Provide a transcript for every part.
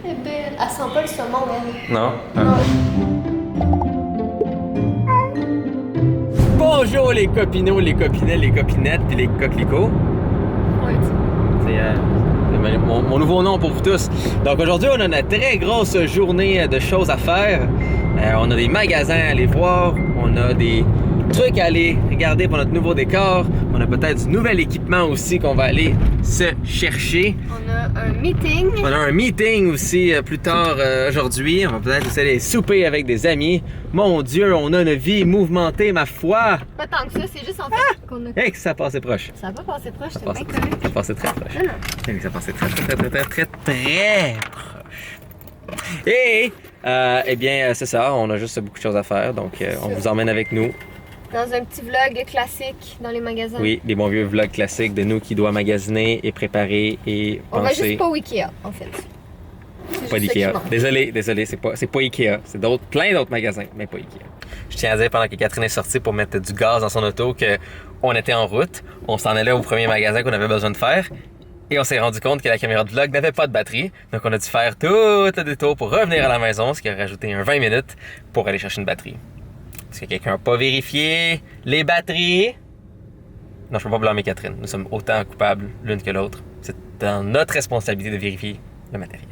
Elle est belle. Elle sent pas le saumon, elle. Non? Non. Bonjour les copinots, les copinets, les copinettes puis les coquelicots. Ouais. C'est mon nouveau nom pour vous tous. Donc aujourd'hui, on a une très grosse journée de choses à faire. On a des magasins à aller voir, on a des trucs à aller regarder pour notre nouveau décor. On a peut-être du nouvel équipement aussi qu'on va aller se chercher. On a un meeting. On a un meeting aussi plus tard aujourd'hui. On va peut-être aussi aller souper avec des amis. Mon Dieu, on a une vie mouvementée, ma foi! Pas tant que ça, c'est juste en fait qu'on a... Hey, que ça passait proche. Ça va passer proche, c'est passait- bien correct. Ça passait très proche. Non, non. Hey, ça passait très proche. Et, eh bien, c'est ça. On a juste beaucoup de choses à faire. Donc, on vous emmène avec nous. Dans un petit vlog classique dans les magasins. Oui, des bons vieux vlogs classiques de nous qui doit magasiner et préparer et On va penser. juste pas au Ikea, en fait. C'est Pas juste ça qui d'Ikea. manque. Désolé, c'est pas Ikea. C'est plein d'autres magasins, mais pas Ikea. Je tiens à dire pendant que Catherine est sortie pour mettre du gaz dans son auto qu'on était en route. On s'en allait au premier magasin qu'on avait besoin de faire. Et on s'est rendu compte que la caméra de vlog n'avait pas de batterie. Donc on a dû faire tout le détour pour revenir à la maison, ce qui a rajouté un 20 minutes pour aller chercher une batterie. Est-ce que quelqu'un n'a pas vérifié les batteries? Non, je peux pas blâmer Catherine. Nous sommes autant coupables l'une que l'autre. C'est dans notre responsabilité de vérifier le matériel.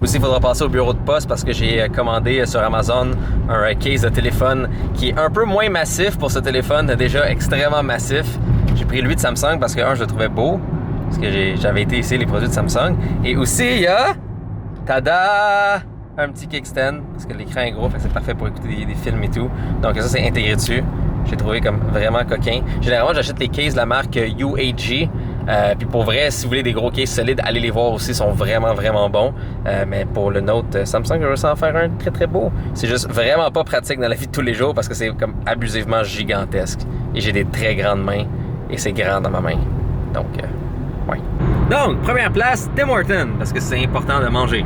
Aussi, il faudra passer au bureau de poste parce que j'ai commandé sur Amazon un case de téléphone qui est un peu moins massif pour ce téléphone, déjà extrêmement massif. J'ai pris lui de Samsung parce que, je le trouvais beau, parce que j'avais été essayer les produits de Samsung. Et aussi, il y a, tada, un petit kickstand, parce que l'écran est gros, fait que c'est parfait pour écouter des films et tout. Donc ça, c'est intégré dessus. J'ai trouvé comme vraiment coquin. Généralement, j'achète les cases de la marque UAG. Puis pour vrai, si vous voulez des gros cases solides, allez les voir aussi, ils sont vraiment, vraiment bons. Mais pour le Note Samsung, je vais en faire un très, très beau. C'est juste vraiment pas pratique dans la vie de tous les jours parce que c'est comme abusivement gigantesque. Et j'ai des très grandes mains et c'est grand dans ma main. Donc, ouais. Donc, première place, Tim Hortons, parce que c'est important de manger.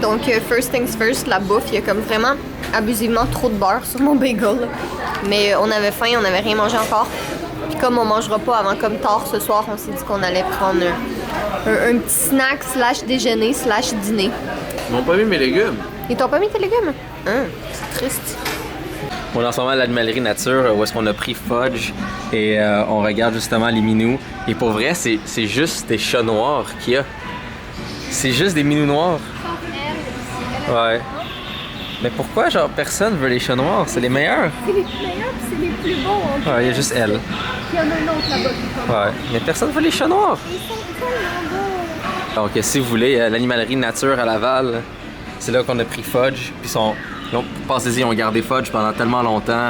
Donc, first things first, la bouffe, il y a comme vraiment abusivement trop de beurre sur mon bagel. Mais on avait faim, on n'avait rien mangé encore. Puis comme on mangera pas avant comme tard ce soir, on s'est dit qu'on allait prendre un petit snack slash déjeuner slash dîner. Ils m'ont pas mis mes légumes. Ils t'ont pas mis tes légumes? C'est triste. On est en ce moment à l'animalerie nature où est-ce qu'on a pris Fudge et on regarde justement les minous. Et pour vrai, c'est juste des chats noirs qu'il y a. C'est juste des minous noirs. Ouais. Mais pourquoi, genre, personne veut les chats noirs? C'est les meilleurs. C'est les meilleurs pis c'est les plus beaux. Ouais, il y a juste elle. Il y en a un autre là-bas qui prend. Ouais. Mais personne veut les chats noirs. Ils sont tellement beaux. Donc, si vous voulez, l'animalerie nature à Laval, c'est là qu'on a pris Fudge. Puis pensez-y, ils ont gardé Fudge pendant tellement longtemps.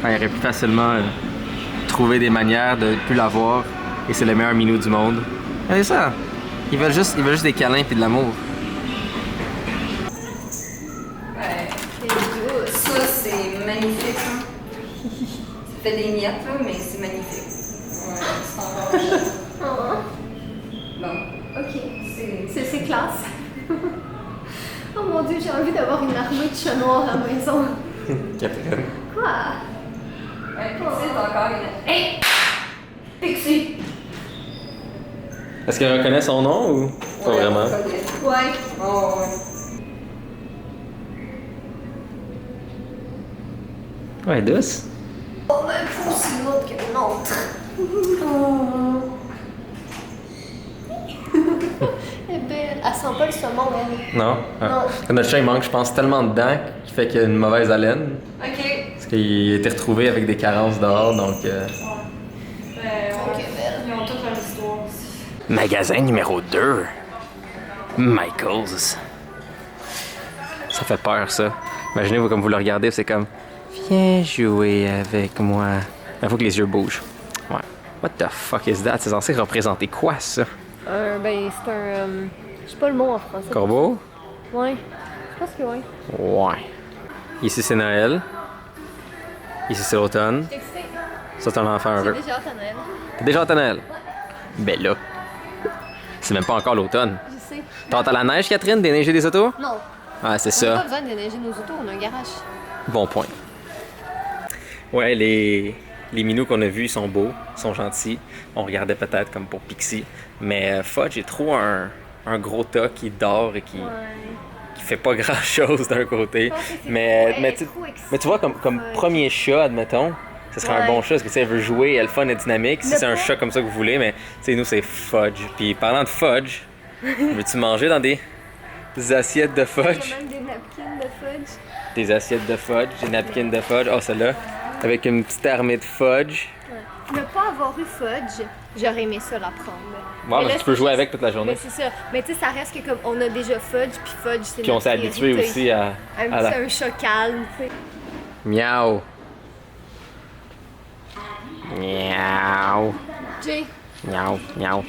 Ils auraient pu facilement trouver des manières de ne plus l'avoir. Et c'est le meilleur minou du monde. Regardez ça. Ils veulent juste des câlins et de l'amour. Ça, c'est magnifique. Hein. Ça fait des miettes, là, mais c'est magnifique. Ouais, c'est encore Bon, Ok, c'est classe. Oh mon dieu, j'ai envie d'avoir une armée de chats noirs à la maison. Catherine. Quoi? ouais, Pixie, c'est encore une. Hey! Pixie! Est-ce qu'elle reconnaît son nom ou pas vraiment? Ouais. Oh, ouais. Ouais, douce. Oh, ben, faut aussi l'autre qu'une autre. Elle est belle. Elle sent pas le saumon, elle. Non? Non. Notre chat, il manque, je pense, tellement de dents qu'il fait qu'il a une mauvaise haleine. Ok. Parce qu'il a été retrouvé avec des carences dehors, donc... Ok, belle. Ils ont toute leur histoire aussi. Magasin numéro 2. Michaels. Ça fait peur, ça. Imaginez-vous comme vous le regardez, c'est comme... Viens jouer avec moi. Il faut que les yeux bougent. Ouais. What the fuck is that? C'est censé représenter quoi, ça? Ben, c'est un... je sais pas le mot en français. Corbeau? Ouais. Je pense que oui. Ouais. Ici, c'est Noël. Ici, c'est l'automne. Ça, c'est un enfant un peu. J'ai déjà hâte à Noël. T'es déjà hâte à Noël? Ben là. C'est même pas encore l'automne. Je sais. T'as hâte à la neige, Catherine? Déneiger des autos? Non. Ah, c'est On n'a pas ça. besoin de déneiger nos autos, on a un garage. Bon point. Ouais, les minous qu'on a vus, ils sont beaux, ils sont gentils. On regardait peut-être comme pour Pixie. Mais Fudge est trop un un gros tas qui dort et qui fait pas grand chose d'un côté. Mais tu vois, comme premier chat, admettons, ce serait un bon chat parce que elle veut jouer, elle est fun et dynamique. Si c'est un chat comme ça que vous voulez, mais nous c'est Fudge. Puis parlant de Fudge, veux-tu manger dans des assiettes de Fudge? Il y a même des napkins de Fudge. Des assiettes de Fudge, des napkins de Fudge. Oh, celle-là, avec une petite armée de Fudge. Ne pas avoir eu Fudge, j'aurais aimé ça l'apprendre. Ouais, mais tu peux jouer avec toute la journée. Mais c'est ça. Mais tu sais, ça reste que comme on a déjà Fudge, puis Fudge, c'est Puis on s'est habitué aussi à un chat calme, tu sais. Miaou. Miaou. Jay, Miaou. Miaou.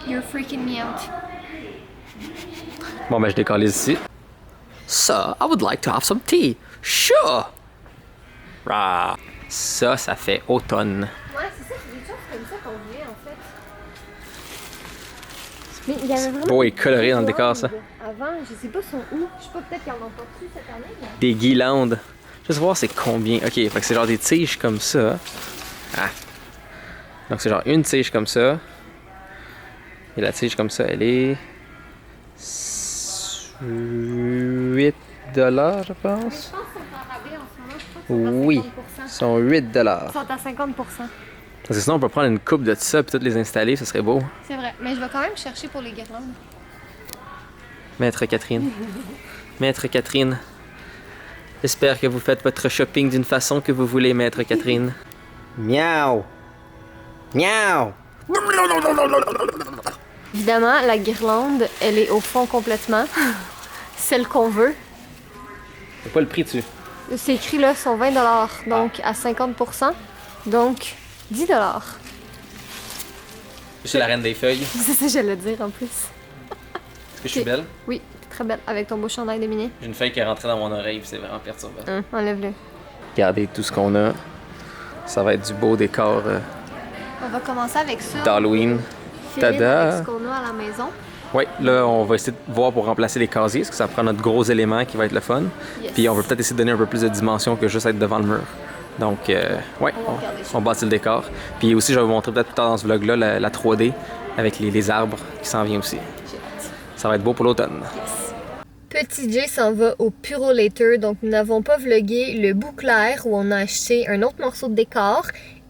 you're freaking me out. Bon, ben, je décolle ici. Sir, I would like to have some tea. Sure. Rah. Ça fait automne. Ouais, c'est ça, c'est des choses comme ça qu'on voulait en fait. Mais il y avait vraiment. Beau et coloré dans le décor, ça. Avant, je sais pas sont où. Je sais pas, peut-être qu'ils en ont pas reçu cette année. Mais... Des guirlandes. Juste voir c'est combien. Ok, fait que c'est genre des tiges comme ça. Ah. Donc c'est genre une tige comme ça. Et la tige comme ça, elle est. $8, je pense. Je pense qu'ils sont en rabais en ce moment. Je crois Oui. qu'ils Ils sont $8. sont à 50%. Parce que sinon, on peut prendre une coupe de ça et toutes les installer, ça serait beau. C'est vrai, mais je vais quand même chercher pour les guirlandes. Maître Catherine. Maître Catherine. J'espère que vous faites votre shopping d'une façon que vous voulez, Maître Catherine. Miaou! Miaou! Évidemment, la guirlande, elle est au fond complètement. Celle qu'on veut. C'est pas le prix dessus. C'est écrit là, sont 20 $, donc à 50%. Donc 10 $. Je suis la reine des feuilles. C'est ça que j'allais dire en plus. Est-ce que je suis belle? Oui, très belle, avec ton beau chandail de mini. J'ai une feuille qui est rentrée dans mon oreille puis c'est vraiment perturbant. Enlève-le. Regardez tout ce qu'on a. Ça va être du beau décor On va commencer avec ça. d'Halloween. Filer Tada! avec ce qu'on a à la maison. Oui, là, on va essayer de voir pour remplacer les casiers, parce que ça prend notre gros élément qui va être le fun. Yes. Puis on veut peut-être essayer de donner un peu plus de dimension que juste être devant le mur. Donc, ouais, on bâtit le décor. Puis aussi, je vais vous montrer peut-être plus tard dans ce vlog-là la 3D avec les arbres qui s'en viennent aussi. Ça va être beau pour l'automne. Petit Jay s'en va au Purolator, donc nous n'avons pas vlogué le bout clair où on a acheté un autre morceau de décor.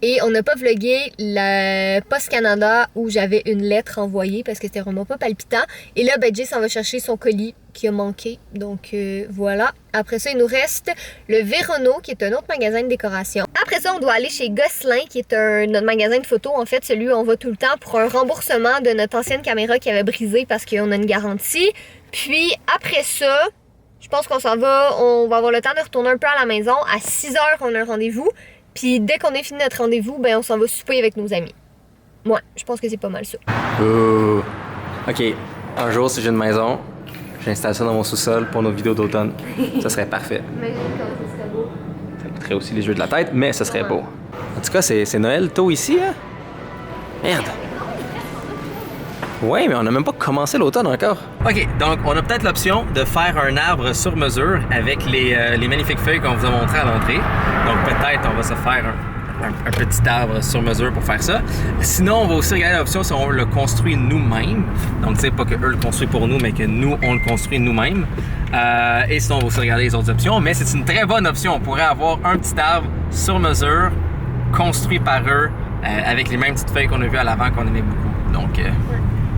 Et on n'a pas vlogué la Post Canada où j'avais une lettre envoyée parce que c'était vraiment pas palpitant. Et là, ben, Jay s'en va chercher son colis qui a manqué. Donc voilà. Après ça, il nous reste le Vérono qui est un autre magasin de décoration. Après ça, on doit aller chez Gosselin qui est notre magasin de photos. En fait, celui où on va tout le temps pour un remboursement de notre ancienne caméra qui avait brisé parce qu'on a une garantie. Puis après ça, je pense qu'on s'en va, on va avoir le temps de retourner un peu à la maison. À 6h, on a un rendez-vous. Puis dès qu'on ait fini notre rendez-vous, ben on s'en va souper avec nos amis. Ouais, je pense que c'est pas mal ça. OK, un jour, si j'ai une maison, j'installe ça dans mon sous-sol pour nos vidéos d'automne. Ça serait parfait. Imagine comment ça serait beau. Ça coûterait aussi les jeux de la tête, mais ça serait beau. En tout cas, c'est Noël tôt ici, hein? Merde! Ouais, mais on n'a même pas commencé l'automne encore. OK, donc on a peut-être l'option de faire un arbre sur mesure avec les magnifiques feuilles qu'on vous a montrées à l'entrée. Donc peut-être on va se faire un petit arbre sur mesure pour faire ça. Sinon, on va aussi regarder l'option si on le construit nous-mêmes. Donc, tu sais, pas que eux le construisent pour nous, mais que nous, on le construit nous-mêmes. Et sinon, on va aussi regarder les autres options. Mais c'est une très bonne option. On pourrait avoir un petit arbre sur mesure, construit par eux, avec les mêmes petites feuilles qu'on a vues à l'avant qu'on aimait beaucoup. Donc...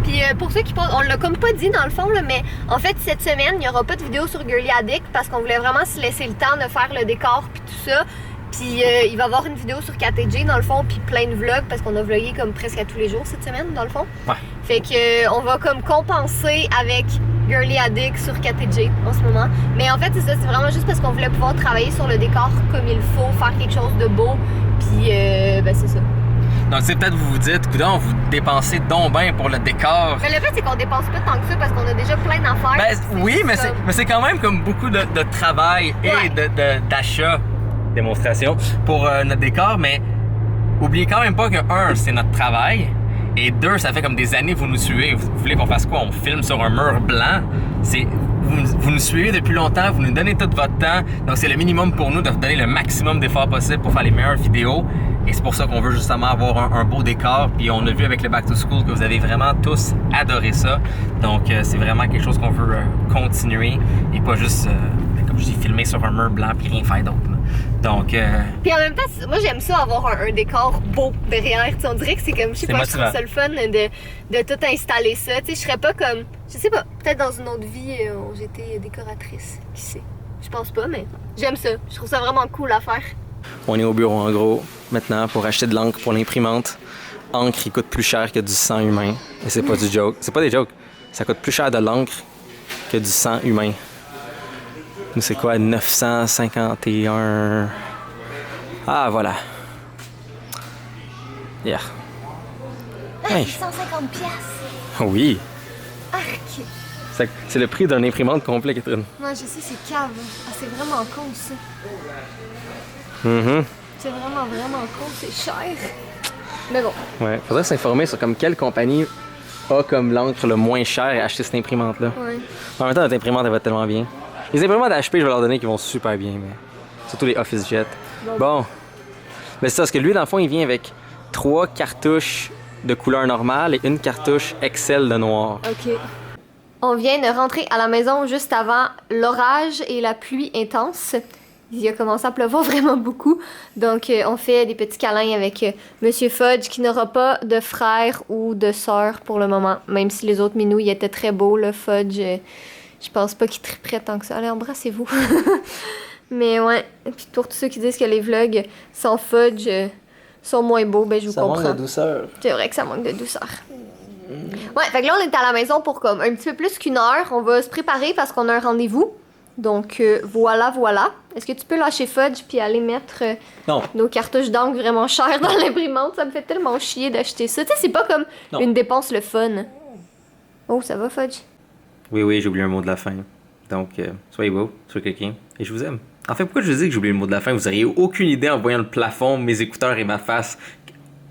Puis pour ceux qui posent, on l'a comme pas dit dans le fond, là, mais en fait, cette semaine, il n'y aura pas de vidéo sur Girly Addict parce qu'on voulait vraiment se laisser le temps de faire le décor puis tout ça. Puis il va y avoir une vidéo sur KTG dans le fond, puis plein de vlogs parce qu'on a vlogué comme presque à tous les jours cette semaine dans le fond. Ouais. Fait que on va comme compenser avec Girly Addict sur KTG en ce moment. Mais en fait, c'est ça, c'est vraiment juste parce qu'on voulait pouvoir travailler sur le décor comme il faut, faire quelque chose de beau. Puis ben c'est ça. Donc, tu sais, peut-être vous vous dites, coudonc, vous dépensez donc bien pour le décor. Mais le fait, c'est qu'on dépense pas tant que ça parce qu'on a déjà plein d'affaires. Ben, oui, mais c'est quand même comme beaucoup de travail et d'achat, démonstration pour notre décor. Mais oubliez quand même pas que, un, c'est notre travail. Et deux, ça fait comme des années que vous nous suivez. Vous voulez qu'on fasse quoi? On filme sur un mur blanc. Vous nous suivez depuis longtemps, vous nous donnez tout votre temps. Donc, c'est le minimum pour nous de vous donner le maximum d'efforts possible pour faire les meilleures vidéos. Et c'est pour ça qu'on veut justement avoir un beau décor. Puis on a vu avec le Back to School que vous avez vraiment tous adoré ça. Donc c'est vraiment quelque chose qu'on veut continuer et pas juste, comme je dis, filmer sur un mur blanc puis rien faire d'autre. Donc. Puis en même temps, moi j'aime ça avoir un décor beau derrière. T'sais, on dirait que c'est comme, je sais pas, je trouve ça le fun de tout installer ça. Tu sais, je serais pas comme, je sais pas, peut-être dans une autre vie, j'étais décoratrice. Qui sait? Je pense pas, mais j'aime ça. Je trouve ça vraiment cool à faire. On est au bureau en gros maintenant pour acheter de l'encre pour l'imprimante. Encre, il coûte plus cher que du sang humain. Et c'est pas du joke. C'est pas des jokes. Ça coûte plus cher de l'encre que du sang humain. Nous, c'est quoi? 951. Ah, voilà. Yeah. Hey. 150 piastres. Oui. Arc. C'est le prix d'une imprimante complète, Catherine. Non, je sais, c'est cave. Ah, c'est vraiment con, ça. C'est vraiment con, c'est cher. Mais bon. Ouais, faudrait s'informer sur comme quelle compagnie a comme l'encre le moins cher et acheter cette imprimante-là. Ouais. En même temps, notre imprimante, elle va tellement bien. Les imprimantes HP, je vais leur donner qui vont super bien, mais surtout les OfficeJet. Bon. Mais c'est ça, parce que lui, dans le fond, il vient avec 3 cartouches de couleur normale et une cartouche Excel de noir. OK. On vient de rentrer à la maison juste avant l'orage et la pluie intense. Il a commencé à pleuvoir vraiment beaucoup. Donc, on fait des petits câlins avec Monsieur Fudge, qui n'aura pas de frère ou de sœur pour le moment. Même si les autres minous, ils étaient très beaux, le Fudge. Je pense pas qu'il triperait tant que ça. Allez, embrassez-vous. Mais ouais. Et puis pour tous ceux qui disent que les vlogs sans Fudge sont moins beaux, ben je vous comprends. Ça manque de douceur. C'est vrai que ça manque de douceur. Ouais, fait que là, on est à la maison pour comme un petit peu plus qu'une heure. On va se préparer parce qu'on a un rendez-vous. Donc, voilà. Est-ce que tu peux lâcher Fudge puis aller mettre nos cartouches d'encre vraiment chères dans l'imprimante? Ça me fait tellement chier d'acheter ça. Tu sais, c'est pas comme une dépense le fun. Oh, ça va, Fudge? Oui, j'ai oublié un mot de la fin. Donc, soyez beau, soyez quelqu'un, et je vous aime. En fait, pourquoi je vous dis que j'ai oublié le mot de la fin? Vous auriez aucune idée en voyant le plafond, mes écouteurs et ma face.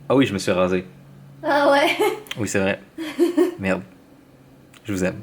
Ah oui, je me suis rasé. Ah ouais? Oui, c'est vrai. Merde. Je vous aime.